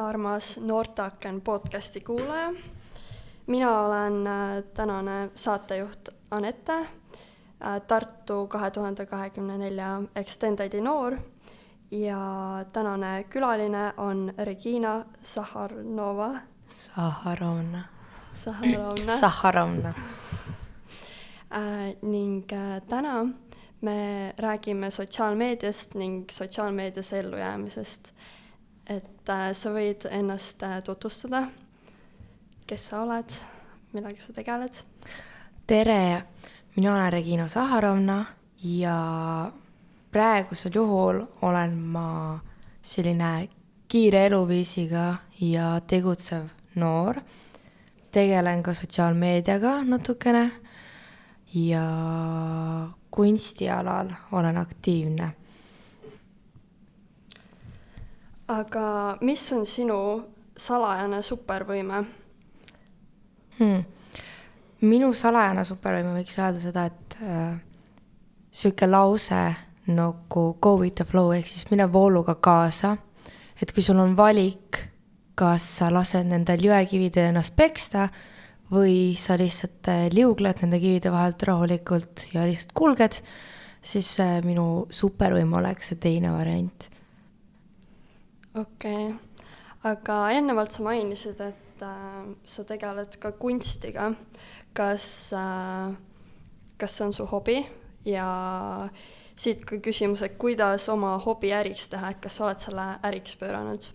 armas Noortaken podcasti kuulaja. Mina olen tänane saatejuht Anette, Tartu 2024 Extendedi noor ja tänane külaline on Regina Saharovna. Ning täna me räägime sotsiaalmeediast ning sotsiaalmeedias ellujäämisest. Et sa võid ennast tutvustada, kes sa oled, millega sa tegeled? Tere, mina olen Regina Saharovna ja praegusel juhul olen ma selline kiire eluviisiga ja tegutsev noor. Tegelen ka sotsiaalmeediaga natukene ja kunstialal olen aktiivne. Aga mis on sinu salajane supervõime? Minu salajane supervõime võiks öelda seda, et selline lause nagu go with the flow ehk siis mine vooluga kaasa. Et kui sul on valik, kas sa lased nendel jõekivide ennast peksta või sa lihtsalt liugled nende kivide vahelt rahulikult ja lihtsalt kulged, siis minu supervõime oleks see teine variant. Okei. Aga ennevalt sa mainisid, et sa tegeled ka kunstiga. Kas see on su hobi? Ja siit ka küsimus, et kuidas oma hobi äriks teha, et kas sa oled selle äriks pööranud?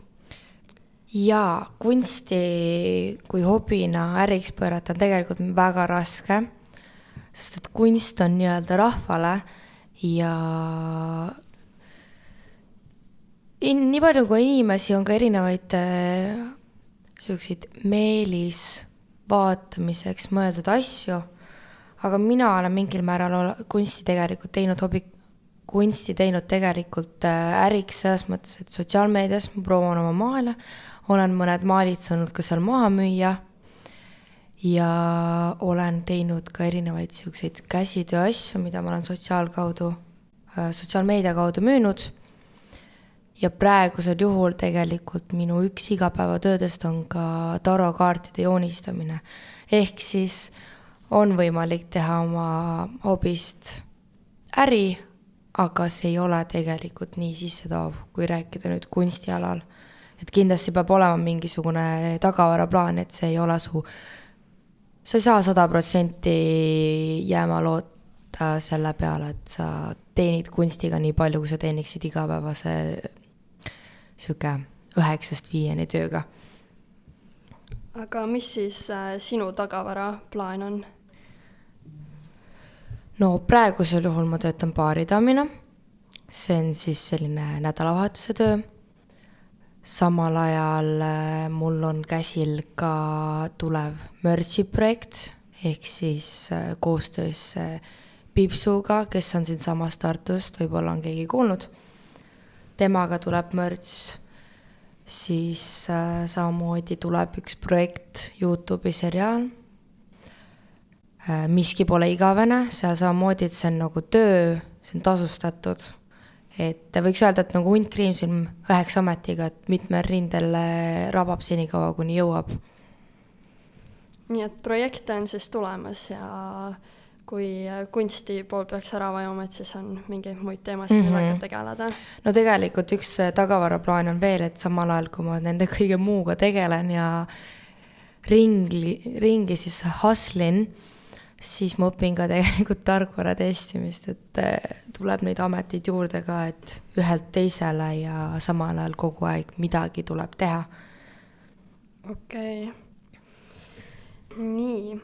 Jaa, kunsti kui hobina äriks pöörata on tegelikult väga raske, sest et kunst on nii-öelda rahvale ja nii palju kui inimesi on ka erinevaid selliseid meelis vaatamiseks mõeldud asju, aga mina olen mingil määral kunsti teinud tegelikult äriks selles mõttes, et sotsiaalmeedias ma proovin oma maale, olen mõned maalid saanud ka seal maha müüa ja olen teinud ka erinevaid selliseid käsitöö asju, mida ma olen sotsiaalmeedia kaudu müünud. Ja praegusel juhul tegelikult minu üks igapäevatöödest on ka tarokaartide joonistamine. Ehk siis on võimalik teha oma hobist äri, aga see ei ole tegelikult nii sissetoov, kui rääkida nüüd kunstialal. Et kindlasti peab olema mingisugune tagavaraplaan, et see ei ole sa ei saa 100% jääma loota selle peale, et sa teenid kunstiga nii palju, kui sa teeniksid igapäevase 9-5 tööga. Aga mis siis sinu tagavara plaan on? No praegusel juhul ma töötan baaridamina. See on siis selline nädalavahetuse töö. Samal ajal mul on käsil ka tulev merchi projekt, ehk siis koostöös Pipsuga, kes on siin samas Tartust, võib-olla on keegi kuulnud. Temaga tuleb merch, siis samamoodi tuleb üks projekt YouTube'i seriaal. Miski pole igavene, seal samamoodi, et see on nagu töö, see on tasustatud. Et võiks öelda, et nagu hunt kriimsilm 9 ametiga, et mitmel rindel rabab senikaua, kuni jõuab. Nii et projekte on siis tulemas ja kui kunsti pool peaks ära vajuma, et siis on mingi muid teemasid, millega tegeleda. No tegelikult üks tagavaraplaan on veel, et samal ajal, kui ma nende kõige muuga tegelen ja ringi siis hustlin, siis ma õpin ka tegelikult tarkvara testimist, et tuleb neid ameteid juurde ka, et ühelt teisele ja samal ajal kogu aeg midagi tuleb teha. Okei. Nii.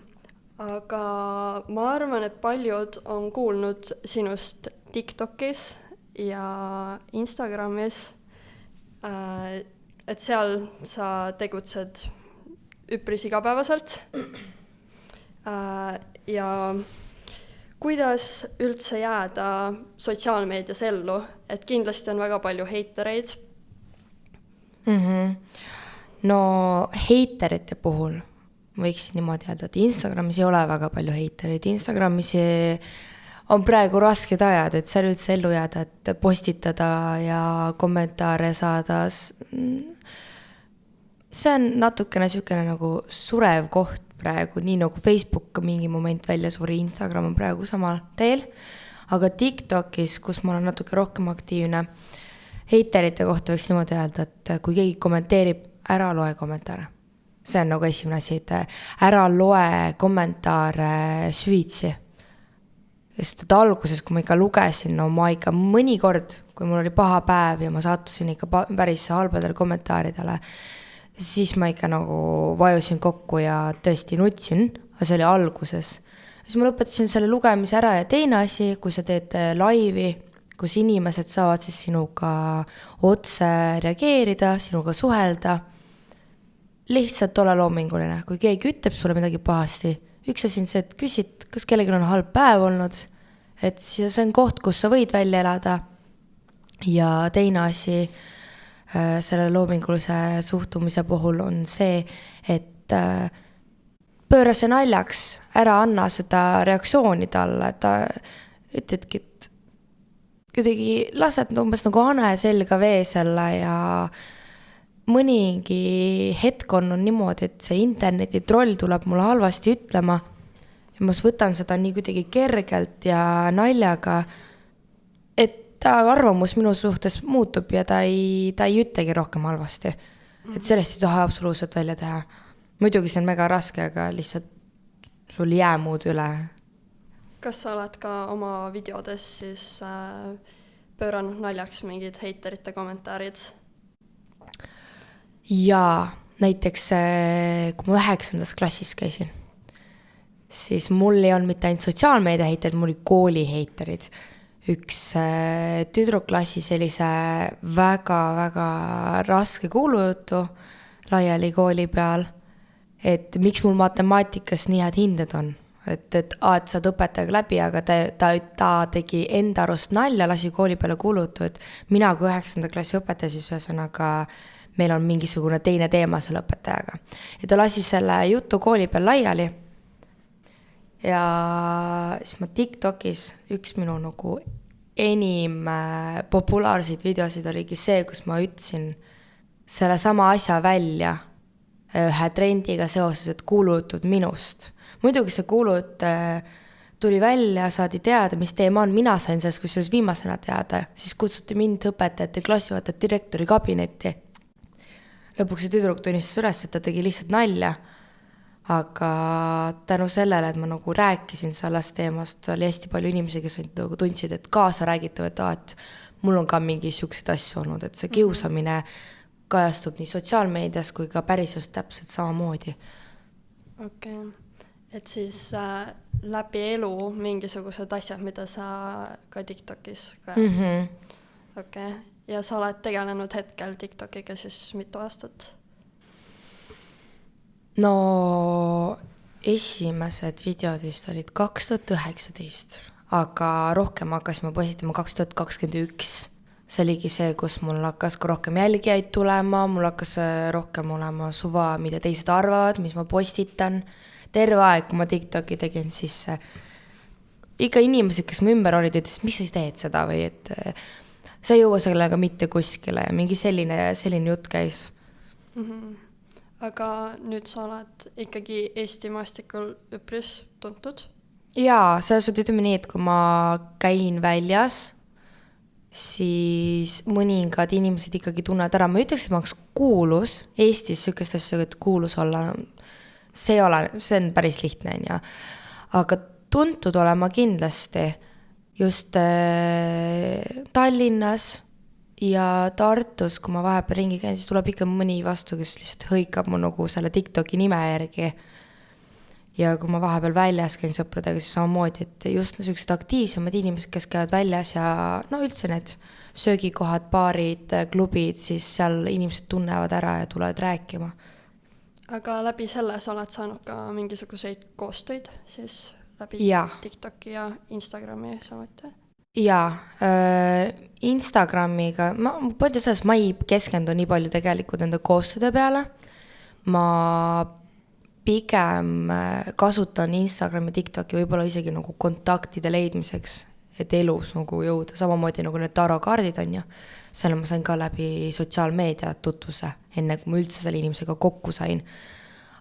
Aga ma arvan, et paljud on kuulnud sinust TikTokis ja Instagramis, et seal sa tegutsed üpris igapäevaselt. Ja kuidas üldse jääda sotsiaalmeedias ellu, et kindlasti on väga palju heitereid? No heiterite puhul võiksin niimoodi öelda, et Instagramis ei ole väga palju heitereid. Instagramis on praegu rasked ajad, et seal üldse ellu jääda, et postitada ja kommentaare saada. see on natukene niisugune nagu surev koht praegu, nii nagu Facebook ka mingi moment välja suri, Instagram on praegu samal teel, aga TikTokis, kus ma olen natuke rohkem aktiivne, heiterite kohta võiks niimoodi öelda, et kui keegi kommenteerib, ära loe kommentaare. See on nagu esimene asi, et ära loe kommentaare süvitsi. Sest et alguses, kui ma ikka lugesin, no ma ikka mõnikord, kui mul oli paha päev ja ma sattusin ikka päris halbadele kommentaaridele, siis ma ikka nagu vajusin kokku ja tõesti nutsin, aga see oli alguses. Siis ma lõpetasin selle lugemise ära ja teine asi, kui sa teed laivi, kus inimesed saavad siis sinuga otse reageerida, sinuga suhelda, lihtsalt ole loominguline. Kui keegi ütleb sulle midagi pahasti, üks asi on see, et küsid, kas kellelgi on halb päev olnud, et see on koht, kus sa võid välja elada. Ja teine asi selle loomingulise suhtumise puhul on see, et pööra see naljaks, ära anna seda reaktsiooni talle, et ta ütledki, et kuidagi lased umbes nagu hane selga vee selle ja mõningi hetk on niimoodi, et see interneti troll tuleb mulle halvasti ütlema ja ma võtan seda nii kuidagi kergelt ja naljaga, et ta arvamus minu suhtes muutub ja ta ei ütlegi rohkem halvasti. Et sellest ei taha absoluutselt välja teha. Muidugi see on mega raske, aga lihtsalt sul jää muud üle. Kas sa oled ka oma videodes siis pööranud naljaks mingid heiterite kommentaarid? Jaa, näiteks kui ma 9. klassis käisin, siis mul ei olnud mitte ainult sotsiaalmeedia heiterid, mul oli kooli heiterid. Üks tüdruklassi sellise väga-väga raske kuulujutu laiali kooli peal, et miks mul matemaatikas nii head hinded on. Et saad õpetajaga läbi, aga ta tegi enda arust nalja, lasi kooli peale kuulutu, et mina kui 9. klassi õpetaja, siis ühesõnaga meil on mingisugune teine teema selle õpetajaga. Ja ta lasi selle jutu kooli peal laiali. Ja siis ma TikTokis üks minu nagu enim populaarseid videosid oligi see, kus ma ütlesin selle sama asja välja ühe trendiga seoses, et kuulutud minust. Muidugi see kuulut tuli välja, saadi teada, mis teema on, mina sain sellest kusjuures viimasena teada, siis kutsuti mind õpetajate klassijuhatajat direktori kabinetti. Lõpuks see tüdruk tunnistas üles, et ta tegi lihtsalt nalja, aga tänu sellele, et ma nagu rääkisin sellest teemast, oli hästi palju inimesi, kes tundsid, et kaasa räägitav, et mul on ka mingi siukseid asju olnud, et see kiusamine kajastub nii sotsiaalmeedias kui ka päris just täpselt samamoodi. Okei. Et siis läbi elu mingisugused asjad, mida sa ka TikTokis kajasid. Okei. Ja sa oled tegelenud hetkel TikTokiga siis mitu aastat? No esimesed videod vist olid 2019, aga rohkem hakkasime postitama 2021. See oligi see, kus mul hakkas ka rohkem jälgijaid tulema, mul hakkas rohkem olema suva, mida teised arvavad, mis ma postitan. Terve aeg, kui ma TikToki tegin, siis ikka inimesed, kes mu ümber olid, ütles, mis sa teed seda või et sa ei jõua sellega mitte kuskile ja mingi selline jutt käis. Aga nüüd sa oled ikkagi Eesti maastikul üpris tuntud? Jaa, selles ütleme nii, et kui ma käin väljas, siis mõningad inimesed ikkagi tunnevad ära. Ma ütleks, et ma oleks kuulus Eestis sükest asja, et kuulus olla. See on päris lihtne. Ja. Aga tuntud olema kindlasti just Tallinnas ja Tartus, kui ma vahepeal ringi käin, siis tuleb ikka mõni vastu, kes lihtsalt hõikab mu nagu selle TikToki nime järgi. Ja kui ma vahepeal väljas käin sõpradega, siis samamoodi, et just sellised aktiivsemad inimesed, kes käivad väljas ja no üldse need söögikohad, baarid, klubid, siis seal inimesed tunnevad ära ja tulevad rääkima. Aga läbi selle sa oled saanud ka mingisuguseid koostöid siis läbi TikToki ja Instagrami samuti? Jaa, Instagramiga, ma ei keskendu nii palju tegelikult enda koostööde peale. Ma pigem kasutan Instagrami, TikToki võib-olla isegi nagu kontaktide leidmiseks, et elus nagu jõuda, samamoodi nagu need tarokaardid on ju, selle ma sain ka läbi sotsiaalmeedia tutvuse, enne kui ma üldse selle inimesega kokku sain.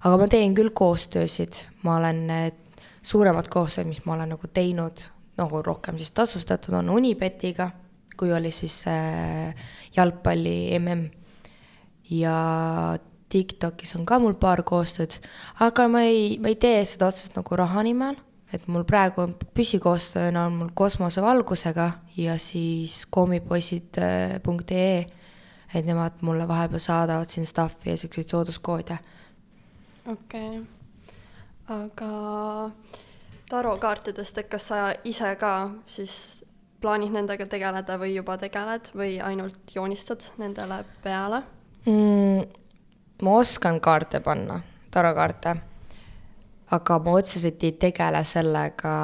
Aga ma teen küll koostöösid, ma olen need suuremad koostööd, mis ma olen nagu teinud, nagu rohkem siis tasustatud on Unibetiga, kui oli siis jalgpalli MM. Ja TikTokis on ka mul paar koostööd, aga ma ei tee seda otseselt nagu raha nimel, et mul praegu püsikoostööna on mul kosmosevalgusega ja siis komipoisid.ee, et nemad mulle vahepeal saadavad siin staffi ja selliseid sooduskoode. Okei. Aga tarokaartidest, et kas sa ise ka siis plaanid nendega tegeleda või juba tegeled või ainult joonistad nendele peale? Ma oskan kaarte panna, tarokaarte, aga ma otseselt ei tegele sellega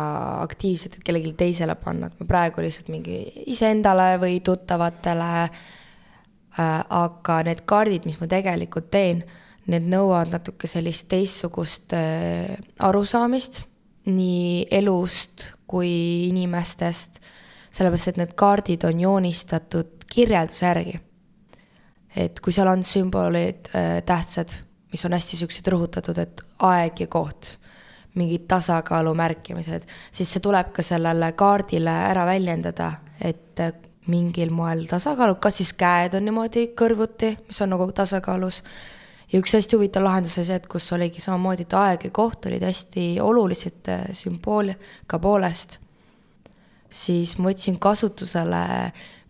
aktiivselt, et kellelegi teisele panna, et ma praegu lihtsalt mingi iseendale või tuttavatele, aga need kaardid, mis ma tegelikult teen, need nõuavad natuke sellist teistsugust arusaamist nii elust kui inimestest, sellepärast, et need kaardid on joonistatud kirjelduse järgi. Et kui seal on sümbolid tähtsad, mis on hästi sellised rõhutatud, et aeg ja koht, mingid tasakaalu märkimised, siis see tuleb ka sellele kaardile ära väljendada, et mingil moel tasakaalu, kas siis käed on niimoodi kõrvuti, mis on nagu tasakaalus. Ja üks hästi huvitav lahendus oli see, et kus oligi samamoodi, et aeg ja koht olid hästi olulised sümboolika poolest, siis ma võtsin kasutusele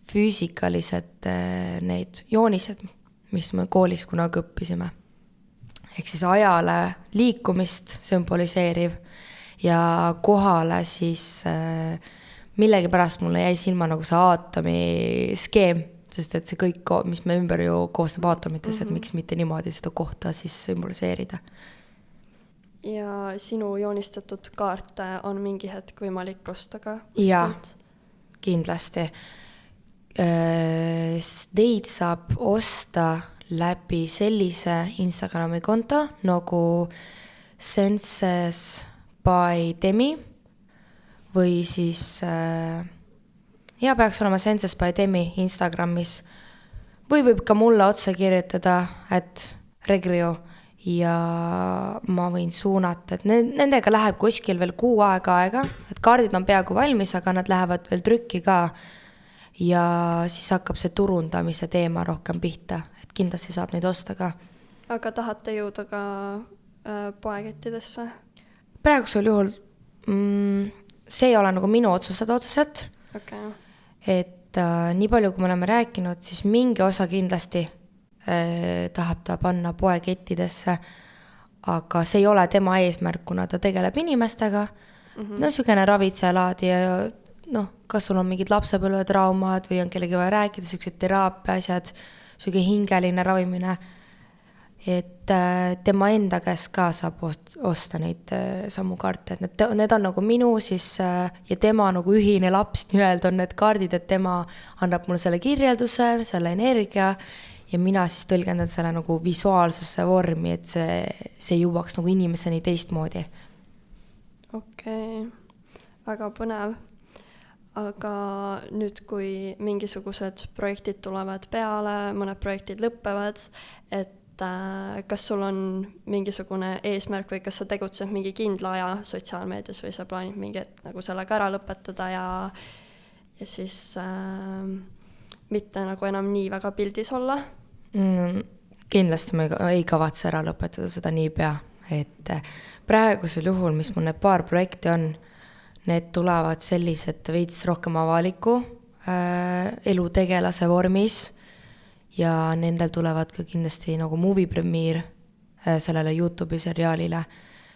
füüsikalised need joonised, mis me koolis kunagi õppisime. Ehk siis ajale liikumist sümboliseeriv ja kohale siis millegi pärast mulle jäi silma nagu see aatomi skeem, sest et see kõik, mis me ümber ju koosneb aatomitest, et miks mitte niimoodi seda kohta siis symboliseerida. Ja sinu joonistatud kaarte on mingi hetk võimalik osta ka? Ja, kindlasti. Neid saab osta läbi sellise Instagrami konto nagu Senses by Demi või siis ja peaks olema Senses by Demi Instagramis või võib ka mulle otse kirjutada @regrio ja ma võin suunata, et nendega läheb kuskil veel 6 aega, et kaardid on peaaegu valmis, aga nad lähevad veel trükki ka ja siis hakkab see turundamise teema rohkem pihta, et kindlasti saab neid osta ka. Aga tahate jõuda ka poekettidesse? Praegusel juhul see ei ole nagu minu otsustada otseselt. Okay. Et nii palju, kui me oleme rääkinud, siis mingi osa kindlasti tahab ta panna poekettidesse, aga see ei ole tema eesmärk, kuna ta tegeleb inimestega. No sükene ravitselaadi ja kas sul on mingid lapsepõlvetraumad või on kellegi vaja rääkida, sellised teraapia asjad, selline hingeline ravimine, et tema enda käest ka saab osta neid samu kaarte, et need on nagu minu siis ja tema nagu ühine laps nii-öelda on need kaardid, et tema annab mulle selle kirjelduse, selle energia ja mina siis tõlgendan selle nagu visuaalsesse vormi, et see jõuaks nagu inimeseni teistmoodi. Okei, väga põnev. Aga nüüd, kui mingisugused projektid tulevad peale, mõned projektid lõppevad, et kas sul on mingisugune eesmärk või kas sa tegutsed mingi kindla aja sotsiaalmeedias või sa plaanid mingi nagu sellega ära lõpetada ja siis mitte nagu enam nii väga pildis olla? Kindlasti ma ei kavatse ära lõpetada seda nii pea, et praegusel juhul, mis mul need paar projekti on, need tulevad sellised veits rohkem avaliku elutegelase vormis ja nendel tulevad ka kindlasti nagu movie premiere sellele YouTube'i seriaalile,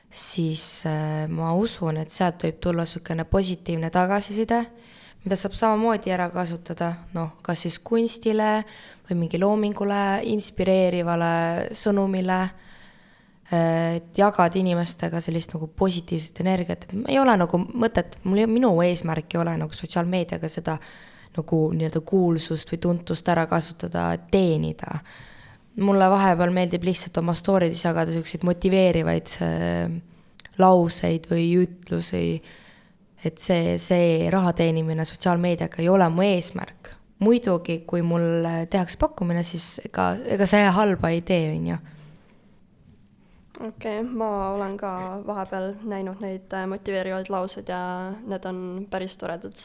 siis ma usun, et sealt võib tulla sükene positiivne tagasiside, mida saab samamoodi ära kasutada, kas siis kunstile või mingi loomingule, inspireerivale sõnumile, et jagada inimestega sellist nagu positiivset energiat, et ei ole nagu mõtet, minu eesmärk ei ole nagu sotsiaalmeediaga seda nagu nii-öelda kuulsust või tuntust ära kasutada, teenida. Mulle vahepeal meeldib lihtsalt oma story'dis jagada selliseid motiveerivaid lauseid või ütlusi, et see raha teenimine sotsiaalmeediaga ei ole mu eesmärk. Muidugi, kui mul tehakse pakkumine, siis ega see halba ei tee, on ju. Okei, ma olen ka vahepeal näinud neid motiveerivaid laused ja need on päris toredad,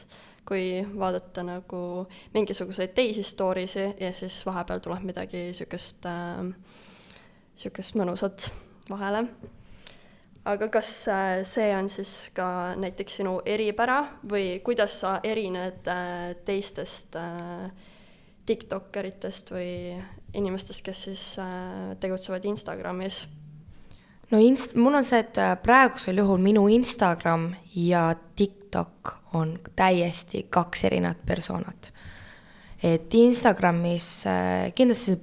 kui vaadata nagu mingisuguseid teisi storiesi ja siis vahepeal tuleb midagi sükest mõnusat vahele. Aga kas see on siis ka näiteks sinu eripära või kuidas sa erined teistest TikTokeritest või inimestest, kes siis tegutsevad Instagramis? No mul on see, et praegusel juhul minu Instagram ja TikTok on täiesti 2 erinevat personat. Et Instagramis kindlasti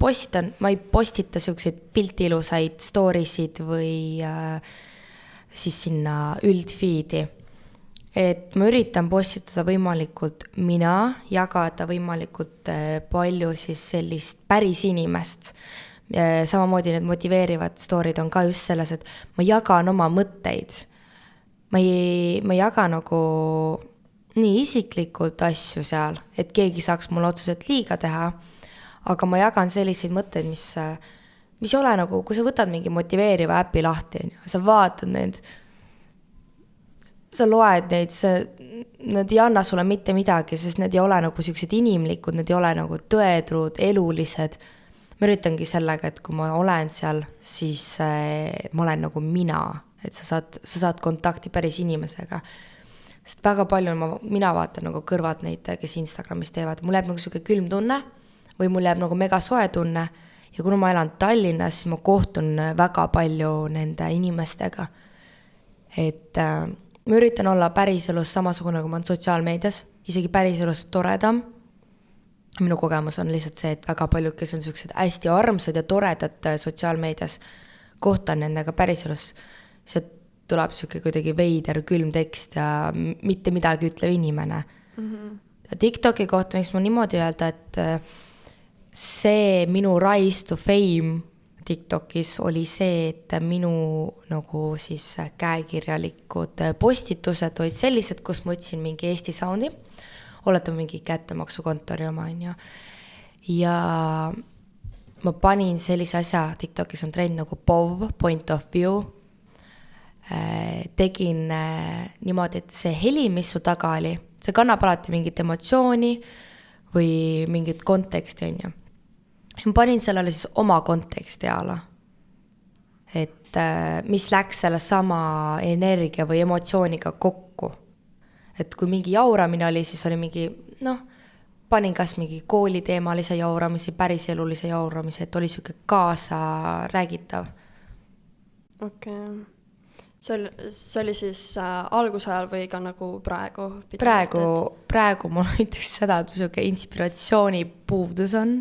ma ei postita selliseid piltiilusaid stories'id või siis sinna üldfeedi. Et ma üritan postitada võimalikult mina, jagada võimalikult palju siis sellist päris inimest. Samamoodi need motiveerivad story'd on ka just selles, et ma jagan oma mõtteid. Ma ei jaga nagu nii isiklikult asju seal, et keegi saaks mulle otseselt liiga teha, aga ma jagan selliseid mõtteid, mis ei ole nagu, kui sa võtad mingi motiveeriva äpi lahti, sa vaatad need, sa loed neid, need ei anna sulle mitte midagi, sest need ei ole nagu sellised inimlikud, need ei ole nagu tõetruud, elulised. Ma üritangi sellega, et kui ma olen seal, siis ma olen nagu mina, et sa saad kontakti päris inimesega. Sest väga palju mina vaatan nagu kõrvad neid, kes Instagramis teevad. Mul jääb nagu selline külm tunne või mul jääb nagu mega soe tunne ja kuna ma elan Tallinnas, siis ma kohtun väga palju nende inimestega. Et ma üritan olla päriselus samasugune, kui ma olen sotsiaalmeedias, isegi päriselus toredam. Minu kogemus on lihtsalt see, et väga palju, kes on sellised hästi armsad ja toredad sotsiaalmeedias, kohtan nendega päriselus, see tuleb selline kuidagi veider, külm tekst ja mitte midagi ütlev inimene. TikToki kohta võiks ma niimoodi öelda, et see minu rise to fame TikTokis oli see, et minu nagu siis käekirjalikud postitused olid sellised, kus ma võtsin mingi Eesti soundi, oletame mingi kättemaksukontori oma, on ju. Ja ma panin sellise asja, TikTokis on trend nagu POV, point of view. Tegin niimoodi, et see heli, mis su taga oli, see kannab alati mingit emotsiooni või mingit konteksti, on ju. Ma panin sellele siis oma konteksti ala. Et mis läks selle sama energia või emotsiooniga kokku. Et kui mingi jauramine oli, siis oli mingi, panin kas mingi kooliteemalise jauramise, päris elulise jauramise, et oli selline kaasa räägitav. Okei. See oli siis algusajal või ka nagu praegu? Praegu mul ütleks seda, et selline inspiratsiooni puudus on,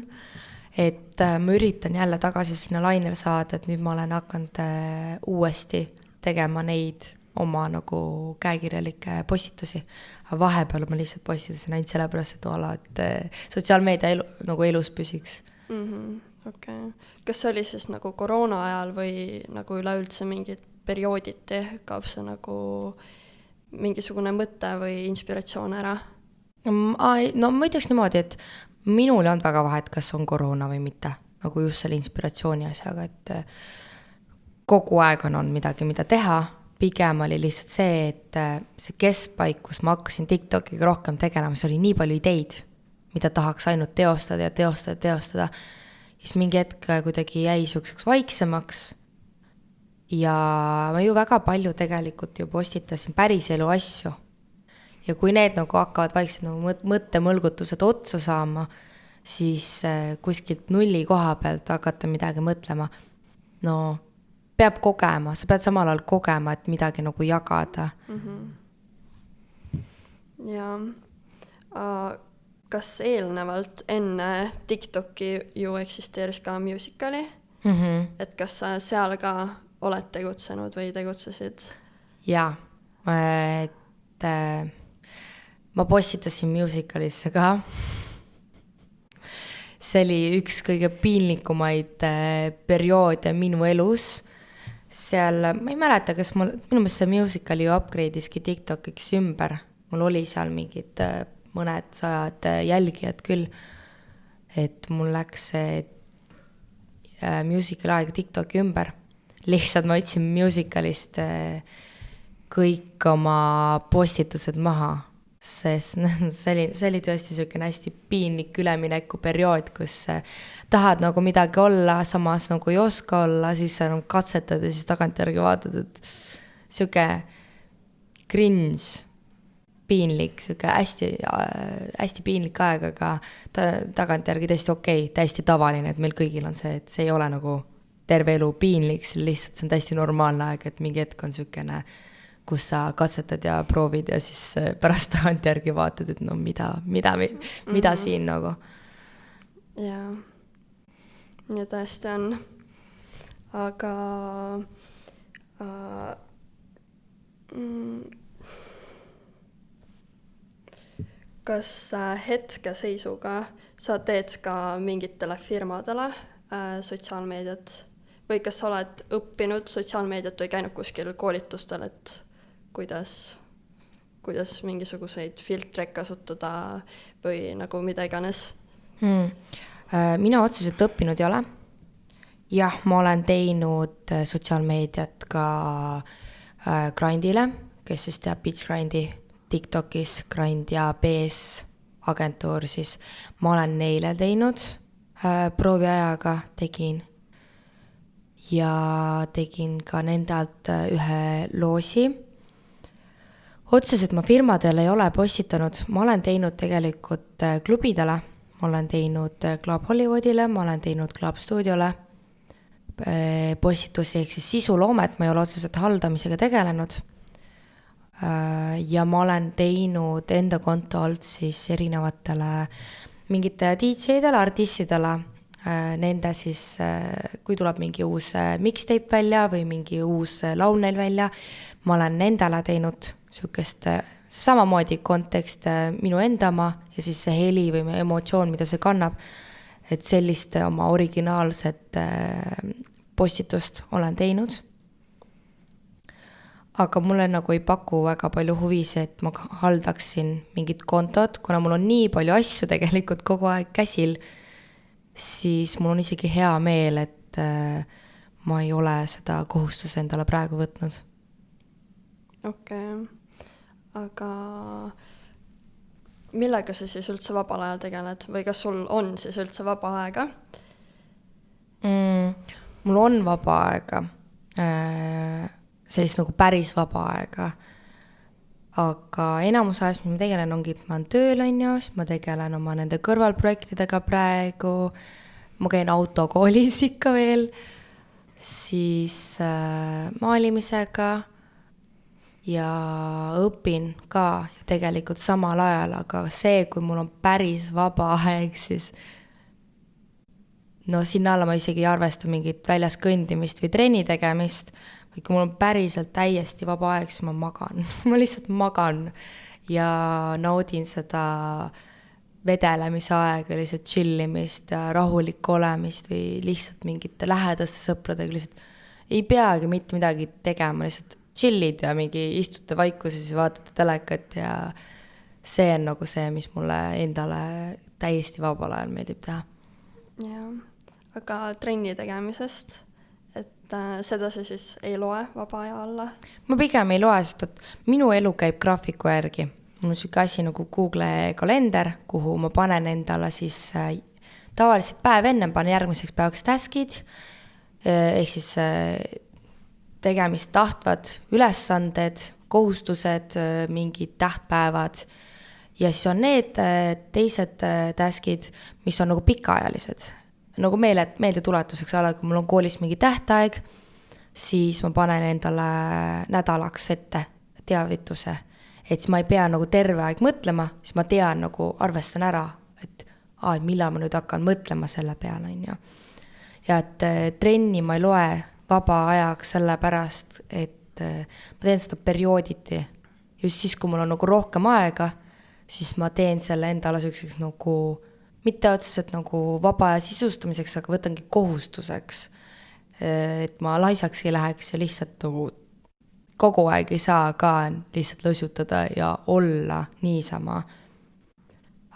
et ma üritan jälle tagasi sinna lainele saada, et nüüd ma olen hakanud uuesti tegema neid oma nagu käekirjalikke postitusi. Aga vahepeal ma lihtsalt postitasin ainult sellepärast, et sotsiaalmeedia nagu elus püsiks. Okei. Kas see oli siis nagu koroona ajal või nagu üleüldse mingid periooditi kaob see nagu mingisugune mõte või inspiratsioon ära? No ma ütleks niimoodi, et minul ei olnud väga vahet, kas on koroona või mitte. Nagu just selle inspiratsiooni asjaga, et kogu aeg on midagi, mida teha. Pigem oli lihtsalt see, et see keskpaik, kus ma hakkasin TikTokiga rohkem tegelema, see oli nii palju ideid, mida tahaks ainult teostada ja teostada. Ja siis mingi hetk kuidagi jäi selliseks vaiksemaks ja ma ju väga palju tegelikult ju postitasin päris elu asju. Ja kui need nagu hakkavad vaikselt nagu mõttemõlgutused otsa saama, siis kuskilt nulli koha pealt hakata midagi mõtlema. Peab kogema, sa pead samal ajal kogema, et midagi nagu jagada. Ja kas eelnevalt enne TikToki ju eksisteeris ka Musical.ly? Et kas sa seal ka oled tegutsenud või tegutsesid? Jaa, et ma postitasin Musical.lysse ka. See oli üks kõige piinlikumaid perioode minu elus. seal, ma ei mäleta, kas minu meelest see musical ju upgrade'iski TikTokiks ümber, mul oli seal mingid mõned sajad jälgijad küll, et mul läks see musical aeg TikToki ümber, lihtsalt ma võtsin musicalist kõik oma postitused maha, sest see oli tõesti selline hästi piinlik ülemineku periood, kus tahad nagu midagi olla, samas nagu ei oska olla, siis sa nagu katsetad ja siis tagantjärgi vaatad, et selline cringe, piinlik, selline hästi piinlik aeg, aga tagantjärgi täiesti okei, täiesti tavaline, et meil kõigil on see, et see ei ole nagu terve elu piinlik, lihtsalt see on täiesti normaalne aeg, et mingi hetk on selline, kus sa katsetad ja proovid ja siis pärast tagantjärgi vaatad, et no mida siin nagu. Jaa, ja tõesti on. Aga kas hetkeseisuga sa teed ka mingitele firmadele sotsiaalmeediat või kas sa oled õppinud sotsiaalmeediat või käinud kuskil koolitustel, et kuidas mingisuguseid filtreid kasutada või nagu mida iganes? Mina otseselt õppinud ei ole. Jah, ma olen teinud sotsiaalmeediat ka Grindile, kes siis teab Beach Grindi TikTokis, Grind ja BS agentuur siis. Ma olen neile teinud, prooviajaga tegin ja tegin ka nende alt ühe loosi. Otseselt ma firmadele ei ole postitanud, ma olen teinud tegelikult klubidele, ma olen teinud Club Hollywoodile, ma olen teinud Club Studiole postitusi, ehk siis sisuloomet, ma ei ole otseselt haldamisega tegelenud. Ja ma olen teinud enda konto alt siis erinevatele mingite DJ-dele, artistidele, nende siis, kui tuleb mingi uus mixtape välja või mingi uus laul neil välja, ma olen nendele teinud sihukest, see samamoodi kontekst minu enda oma ja siis see heli või emotsioon, mida see kannab, et sellist oma originaalset postitust olen teinud. Aga mulle nagu ei paku väga palju huvi see, et ma haldaksin mingit kontot, kuna mul on nii palju asju tegelikult kogu aeg käsil, siis mul on isegi hea meel, et ma ei ole seda kohustuse endale praegu võtnud. Okei. Aga millega sa siis üldse vabal ajal tegeled või kas sul on siis üldse vaba aega? Mul on vaba aega, sellist nagu päris vaba aega, aga enamus ajast, mis ma tegelen, ongi, et ma olen tööl, siis ma tegelen oma nende kõrvalprojektidega praegu, ma käin autokoolis ikka veel, siis maalimisega ja õpin ka tegelikult samal ajal, aga see, kui mul on päris vaba aeg, siis no sinna alla ma isegi ei arvesta mingit väljas kõndimist või trenni tegemist, või kui mul on päriselt täiesti vaba aeg, siis ma magan. Ma lihtsalt magan ja naudin seda vedelemise aega, lihtsalt chillimist ja rahulikku olemist või lihtsalt mingite lähedaste sõpradega, lihtsalt ei peagi mitte midagi tegema, lihtsalt chillid ja mingi istute vaikuses ja vaatate telekat ja see on nagu see, mis mulle endale täiesti vabal ajal meeldib teha. Jah, aga trenni tegemisest, et seda sa siis ei loe vaba aja alla? Ma pigem ei loe, sest et minu elu käib graafiku järgi. Mul on selline asi nagu Google kalender, kuhu ma panen endale siis tavaliselt päev enne panen järgmiseks päevaks taskid, ehk siis tegemist tahtvad ülesanded, kohustused, mingid tähtpäevad ja siis on need teised taskid, mis on nagu pikaajalised. Nagu meelde tuletuseks ala, kui mul on koolis mingi tähtaeg, siis ma panen endale nädalaks ette teavituse, et siis ma ei pea nagu terve aeg mõtlema, siis ma tean nagu arvestan ära, et millal ma nüüd hakkan mõtlema selle peale. Ja et trenni ma ei loe vaba ajaks sellepärast, et ma teen seda periooditi. Just siis, kui mul on nagu rohkem aega, siis ma teen selle endale selliseks nagu, mitte otseselt nagu vaba aja sisustamiseks, aga võtangi kohustuseks. et ma laisaks ei läheks ja lihtsalt nagu kogu aeg ei saa ka lihtsalt lõsutada ja olla niisama.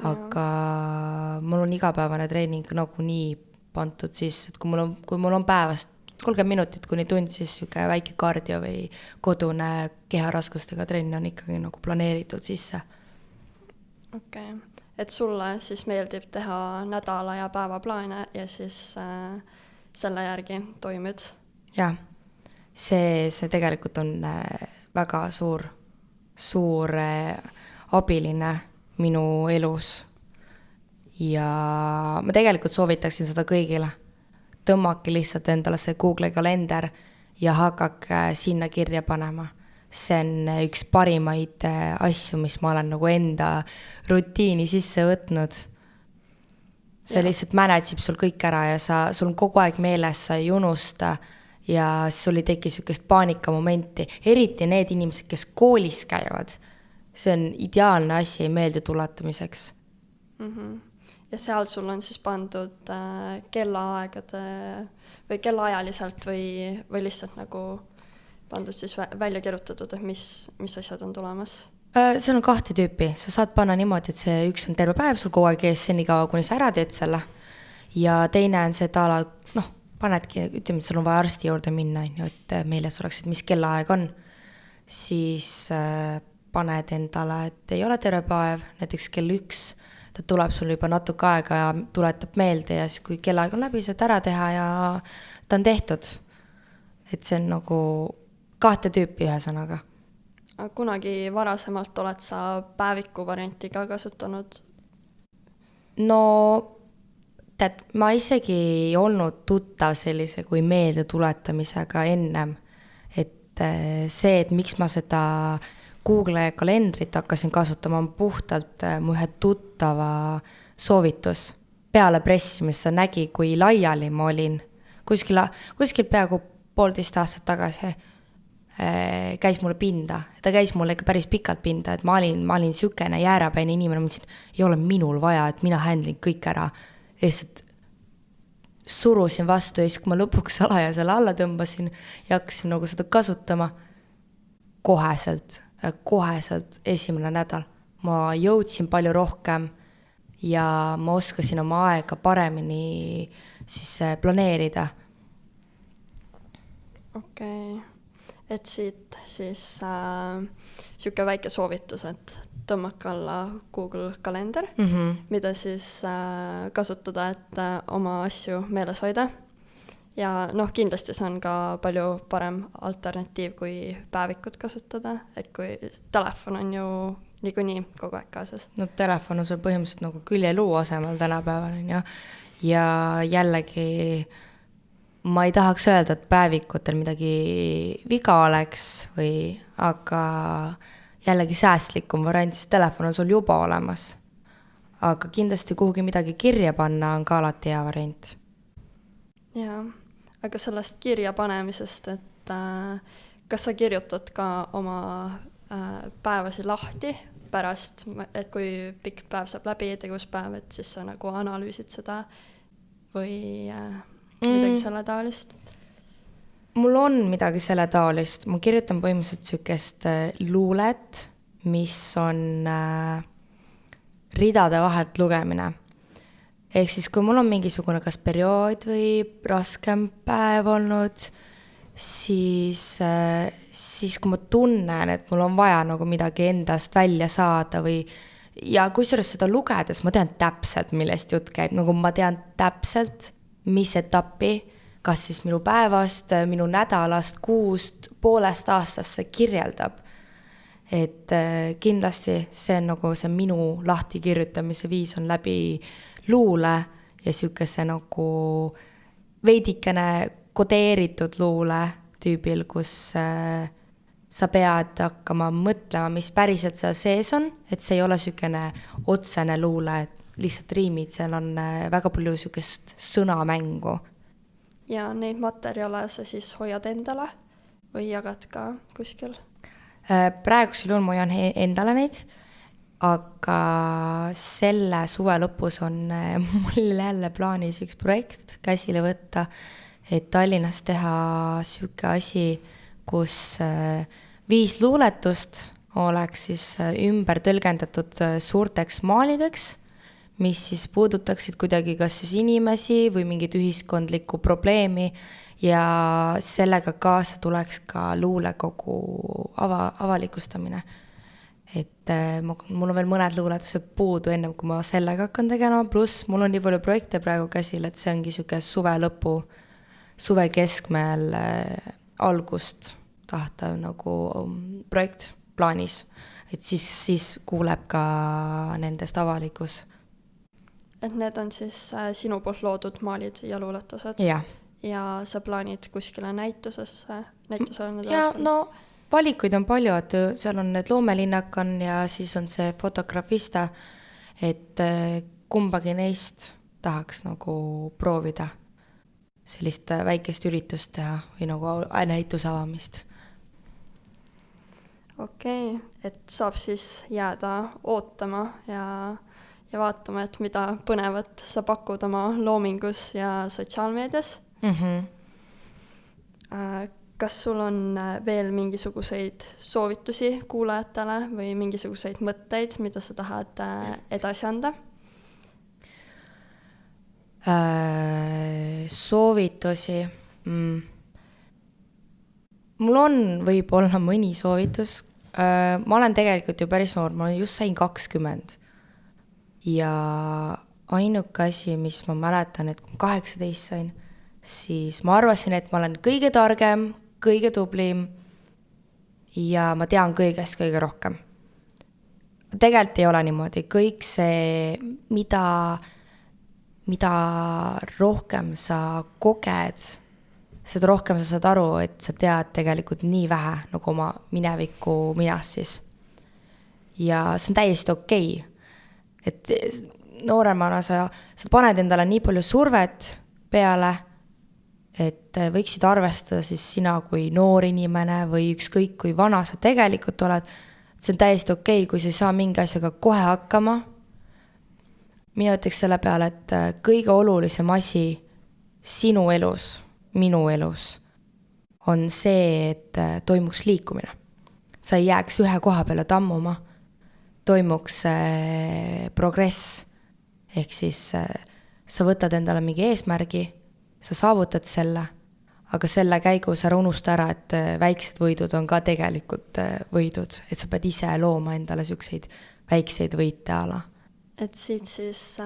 Aga mul on igapäevane treening nagunii pandud siis, et kui mul on päevast 30 minutit kuni tund, siis siuke väike kardio või kodune keharaskustega trenn on ikkagi nagu planeeritud sisse. Okei. Et sulle siis meeldib teha nädala ja päevaplaane ja siis selle järgi toimid? Jah, see tegelikult on väga suur abiline minu elus. Ja ma tegelikult soovitaksin seda kõigile. Tõmmake lihtsalt endale see Google kalender ja hakake sinna kirja panema. See on üks parimaid asju, mis ma olen nagu enda rutiini sisse võtnud. See lihtsalt manageb sul kõik ära ja sul on kogu aeg meeles, sa ei unusta ja sul ei teki sükest paanikamomenti. Eriti need inimesed, kes koolis käivad. See on ideaalne asi meelde tuletamiseks. Ja seal sul on siis pandud kellaaegade või kellaajaliselt või lihtsalt nagu pandud siis välja kirjutatud, et mis asjad on tulemas? See on 2 tüüpi. Sa saad panna niimoodi, et see üks on terve päev sul kogu aeg ees, see nii kaua, kuni sa ära teed selle. Ja teine on see taala, panedki, ütleme, et sul on vaja arsti juurde minna, et meeles oleks, et mis kellaaeg on. Siis paned endale, et ei ole terve päev, näiteks kell 1. Ta tuleb sul juba natuke aega ja tuletab meelde ja siis kui kellaaeg on läbi, saad ära teha ja ta on tehtud. Et see on nagu 2 tüüpi ühesõnaga. Kunagi varasemalt oled sa päeviku varianti ka kasutanud? No, tead, ma isegi ei olnud tuttav sellise kui meelde tuletamisega ennem. Et see, et miks ma seda Google kalendrit hakkasin kasutama, on puhtalt mu ühe tuttava soovitus. Peale pressimist sa nägi, kui laiali ma olin. Kuskil peaaegu 1,5 aastat tagasi käis mulle pinda. Ta käis mulle ikka päris pikalt pinda, et ma olin sükene jäärapäine inimene, mõtlesin, ei ole minul vaja, et mina händlin kõik ära. Lihtsalt surusin vastu ja siis, kui ma lõpuks alaja selle alla tõmbasin ja hakkasin nagu seda kasutama koheselt esimene nädal. Ma jõudsin palju rohkem ja ma oskasin oma aega paremini siis planeerida. Okei. Et siit siis siuke väike soovitus, et tõmmake alla Google kalender, mida siis kasutada, et oma asju meeles hoida. Ja kindlasti see on ka palju parem alternatiiv kui päevikut kasutada, et kui telefon on ju niikuinii kogu aeg kaasas. No telefon on sul põhimõtteliselt nagu küljeluu asemel tänapäeval ja jällegi ma ei tahaks öelda, et päevikutel midagi viga oleks aga jällegi säästlikum variant, siis telefon on sul juba olemas. Aga kindlasti kuhugi midagi kirja panna on ka alati hea variant. Jaa. Aga sellest kirja panemisest, et kas sa kirjutad ka oma päevasi lahti pärast, et kui pikk päev saab läbi, teguspäev, et siis sa nagu analüüsid seda või midagi selle taolist? Mul on midagi selle taolist. Ma kirjutan põhimõtteliselt sükest luulet, mis on ridade vahelt lugemine. Ehk siis, kui mul on mingisugune kas periood või raskem päev olnud, siis kui ma tunnen, et mul on vaja nagu midagi endast välja saada ja kusjuures seda lugedes ma tean täpselt, millest jutt käib. Nagu ma tean täpselt, mis etappi, kas siis minu päevast, minu nädalast, kuust, poolest aastast see kirjeldab. Et kindlasti see on nagu see minu lahti kirjutamise viis on läbi luule ja sükese nagu veidikene kodeeritud luule tüübil, kus sa pead hakkama mõtlema, mis päriselt seal sees on, et see ei ole sükene otsene luule, et lihtsalt riimid, seal on väga palju sükest sõnamängu. Ja neid materjale sa siis hoiad endale või jagad ka kuskil? Praegusel juhul ma hoian endale neid, aga selle suve lõpus on mul jälle plaanis üks projekt käsile võtta, et Tallinnas teha sihuke asi, kus 5 luuletust oleks siis ümber tõlgendatud suurteks maalideks, mis siis puudutaksid kuidagi kas siis inimesi või mingit ühiskondlikku probleemi ja sellega kaasa tuleks ka luulekogu avalikustamine. Et mul on veel mõned luuletused puudu enne, kui ma sellega hakkan tegema, pluss mul on nii palju projekte praegu käsil, et see ongi sihuke suve lõpu, suve keskmeel algust tahtav nagu projekt plaanis, et siis kuuleb ka nendest avalikkus. Et need on siis sinu poolt loodud maalid ja luuletused? Ja sa plaanid kuskile näitusele? Ja no valikuid on palju, et seal on need loomelinnak on ja siis on see fotografista, et kumbagi neist tahaks nagu proovida sellist väikest üritust teha või nagu näituse avamist. Okei, et saab siis jääda ootama ja vaatama, et mida põnevat sa pakud oma loomingus ja sotsiaalmeedias. Kas sul on veel mingisuguseid soovitusi kuulajatele või mingisuguseid mõtteid, mida sa tahad edasi anda? Soovitusi. Mul on võib-olla mõni soovitus. Ma olen tegelikult ju päris noor, ma just sain 20. Ja ainuke asi, mis ma mäletan, et kui 18 sain, siis ma arvasin, et ma olen kõige targem, kõige tublim ja ma tean kõigest kõige rohkem. Tegelikult ei ole niimoodi. Kõik see, mida rohkem sa koged, seda rohkem sa saad aru, et sa tead tegelikult nii vähe nagu oma mineviku minast siis. Ja see on täiesti okei. Et nooremana sa paned endale nii palju survet peale, et võiksid arvestada siis sina kui noor inimene või ükskõik kui vana sa tegelikult oled. See on täiesti okei, kui sa ei saa mingi asjaga kohe hakkama. Mina ütleks selle peale, et kõige olulisem asi sinu elus, minu elus on see, et toimuks liikumine. Sa ei jääks ühe koha peale tammuma, toimuks progress, ehk siis sa võtad endale mingi eesmärgi, sa saavutad selle, aga selle käigus ära unusta ära, et väiksed võidud on ka tegelikult võidud, et sa pead ise looma endale selliseid väikseid võite ala. Et siit siis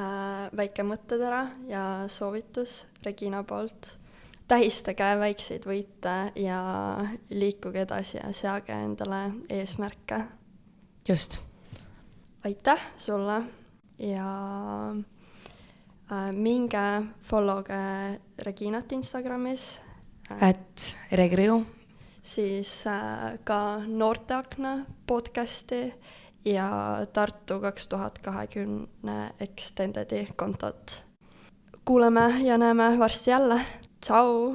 väike mõttetera ja soovitus Regina poolt. Tähistage väikseid võite ja liikuge edasi ja seage endale eesmärke. Just. Aitäh sulle ja minge followge Reginat Instagramis. @regriu. Siis ka Noorteakna podcasti ja Tartu 2020 Extendedi kontot. Kuuleme ja näeme varsti jälle. Tšau!